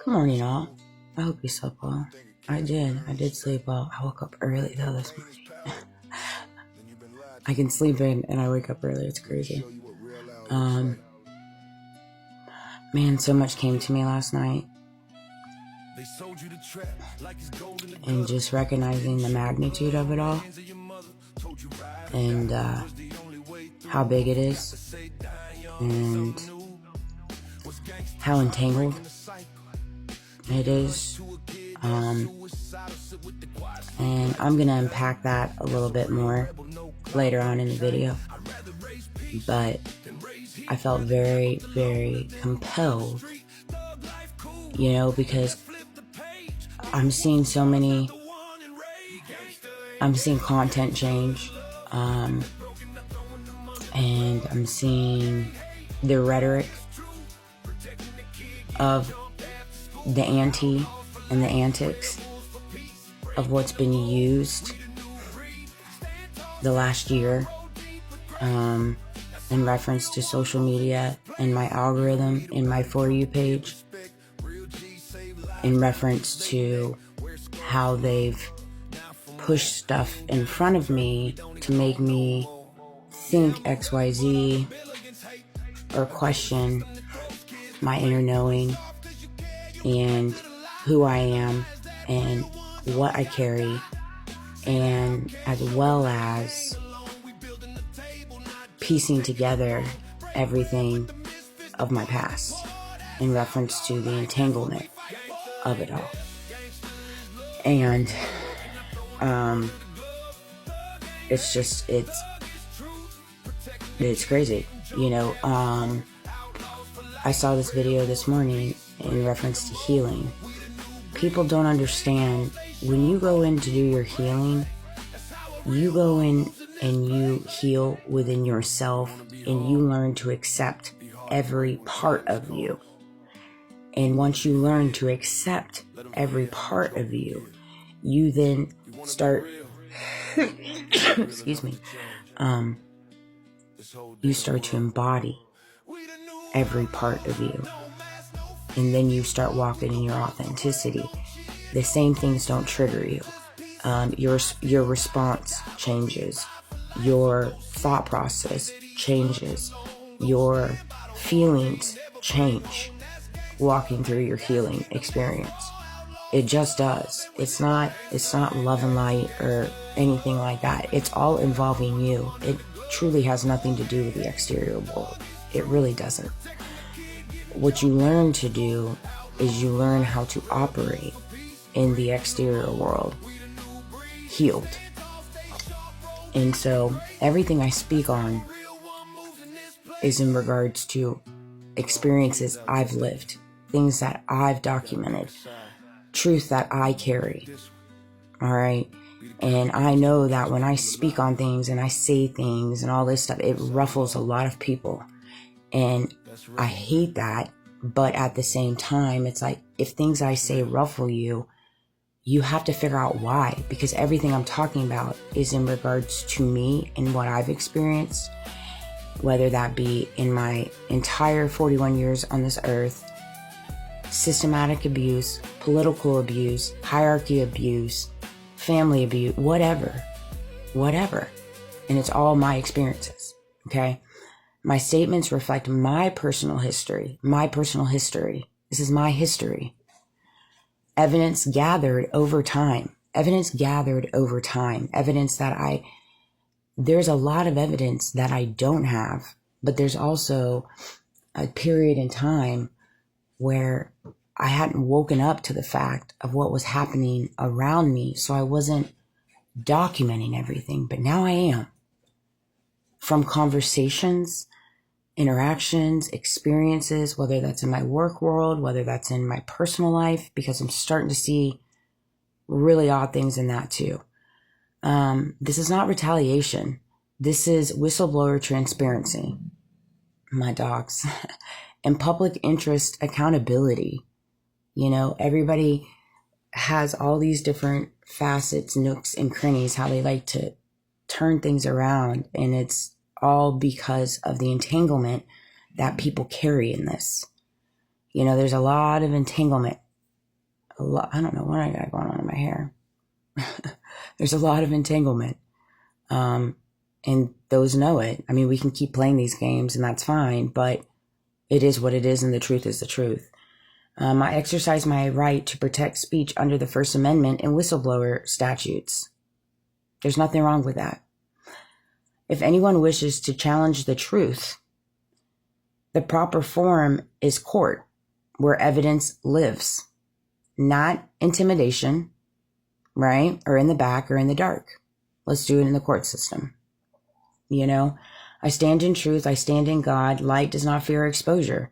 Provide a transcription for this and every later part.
Good morning, all. I hope you slept well. I did. I did sleep well. I woke up early, though, this morning. I can sleep in and I wake up early. It's crazy. Man, so much came to me last night. And just recognizing the magnitude of it all. And how big it is. And how entangled it is. And I'm going to unpack that a little bit more later on in the video. But I felt very, very compelled, because I'm seeing content change, and I'm seeing the rhetoric of the anti and the antics of what's been used the last year, in reference to social media and my algorithm in my For You page, in reference to how they've pushed stuff in front of me to make me think XYZ or question my inner knowing and who I am and what I carry, and as well as piecing together everything of my past in reference to the entanglement of it all. And it's crazy. I saw this video this morning in reference to healing. People don't understand, when you go in to do your healing, you go in and you heal within yourself, and you learn to accept every part of you. And once you learn to accept every part of you, you then start excuse me, you start to embody every part of you, and then you start walking in your authenticity. The same things don't trigger you. Your response changes, your thought process changes, your feelings change walking through your healing experience. It just does. It's not love and light or anything like that. It's all involving you. It truly has nothing to do with the exterior world. It really doesn't. What you learn to do is you learn how to operate in the exterior world healed. And so everything I speak on is in regards to experiences I've lived, things that I've documented, truth that I carry. All right. And I know that when I speak on things and I say things and all this stuff, it ruffles a lot of people. And I hate that. But at the same time, it's like, if things I say ruffle you, you have to figure out why, because everything I'm talking about is in regards to me and what I've experienced, whether that be in my entire 41 years on this earth, systematic abuse, political abuse, hierarchy abuse, family abuse, whatever. And it's all my experiences, okay? My statements reflect my personal history. This is my history. Evidence gathered over time. Evidence that there's a lot of evidence that I don't have, but there's also a period in time where I hadn't woken up to the fact of what was happening around me, so I wasn't documenting everything, but now I am. From conversations, interactions, experiences, whether that's in my work world, whether that's in my personal life, because I'm starting to see really odd things in that too. This is not retaliation. This is whistleblower transparency, my dogs, and public interest accountability. Everybody has all these different facets, nooks, and crannies, how they like to turn things around, and it's all because of the entanglement that people carry in this. You know, there's a lot of entanglement. I don't know what I got going on in my hair. There's a lot of entanglement. And those know it. I mean, we can keep playing these games and that's fine, but it is what it is and the truth is the truth. I exercise my right to protect speech under the First Amendment and whistleblower statutes. There's nothing wrong with that. If anyone wishes to challenge the truth, the proper forum is court, where evidence lives, not intimidation, right? Or in the back or in the dark. Let's do it in the court system. You know, I stand in truth. I stand in God. Light does not fear exposure.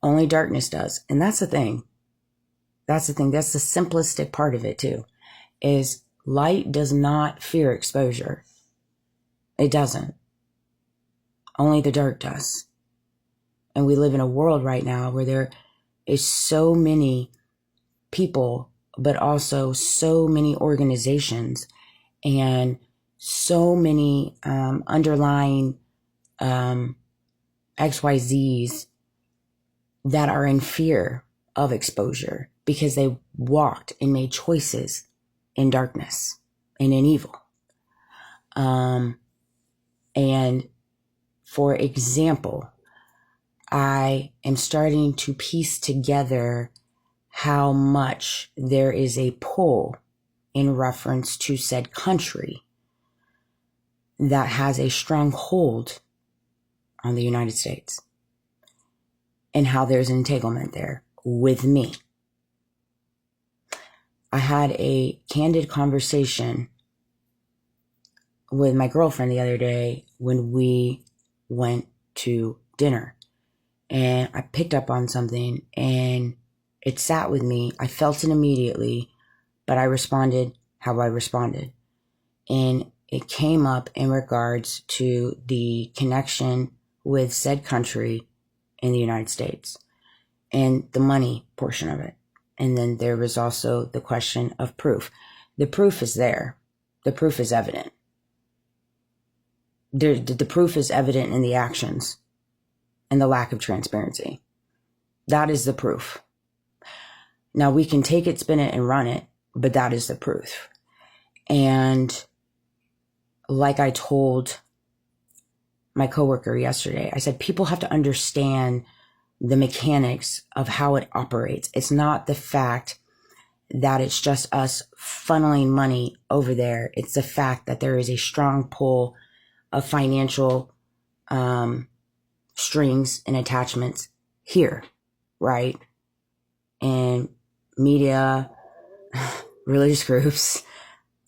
Only darkness does. And that's the thing. That's the thing. That's the simplistic part of it too, is light does not fear exposure. It doesn't. Only the dark does. And we live in a world right now where there is so many people, but also so many organizations and so many underlying XYZs that are in fear of exposure because they walked and made choices in darkness and in evil. And for example, I am starting to piece together how much there is a pull in reference to said country that has a strong hold on the United States, and how there's entanglement there with me. I had a candid conversation with my girlfriend the other day when we went to dinner, and I picked up on something and it sat with me. I felt it immediately, but I responded how I responded. And it came up in regards to the connection with said country in the United States and the money portion of it. And then there was also the question of proof. The proof is there. The proof is evident. The proof is evident in the actions and the lack of transparency. That is the proof. Now we can take it, spin it, and run it, but that is the proof. And like I told my coworker yesterday, I said, people have to understand the mechanics of how it operates. It's not the fact that it's just us funneling money over there. It's the fact that there is a strong pull of financial strings and attachments here, right? And media, religious groups,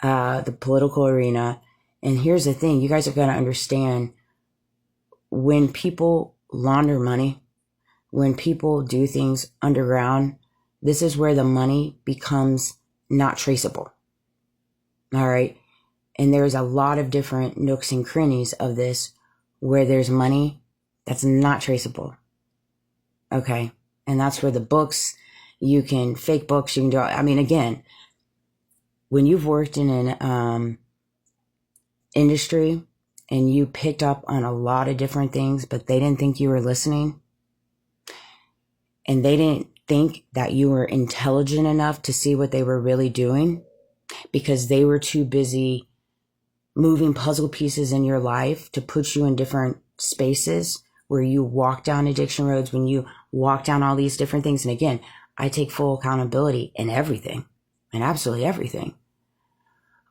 the political arena. And here's the thing, you guys are going to understand, when people launder money, when people do things underground, this is where the money becomes not traceable. All right. And there's a lot of different nooks and crannies of this where there's money that's not traceable. Okay. And that's where the books, you can fake books, you can do, I mean, again, when you've worked in an industry and you picked up on a lot of different things, but they didn't think you were listening, and they didn't think that you were intelligent enough to see what they were really doing, because they were too busy moving puzzle pieces in your life to put you in different spaces where you walk down addiction roads, when you walk down all these different things. And again, I take full accountability in everything, and absolutely everything.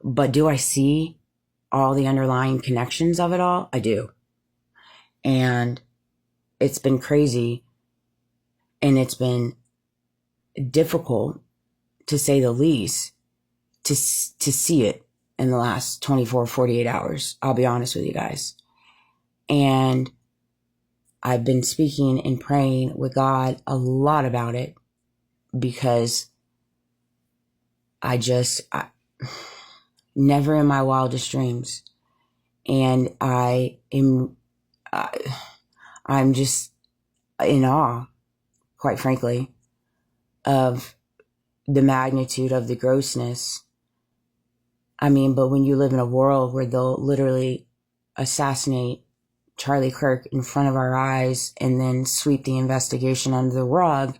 But do I see all the underlying connections of it all? I do. And it's been crazy, and it's been difficult, to say the least, to see it in the last 24, 48 hours. I'll be honest with you guys. And I've been speaking and praying with God a lot about it, because I never in my wildest dreams. And I'm just in awe, quite frankly, of the magnitude of the grossness. I mean, but when you live in a world where they'll literally assassinate Charlie Kirk in front of our eyes and then sweep the investigation under the rug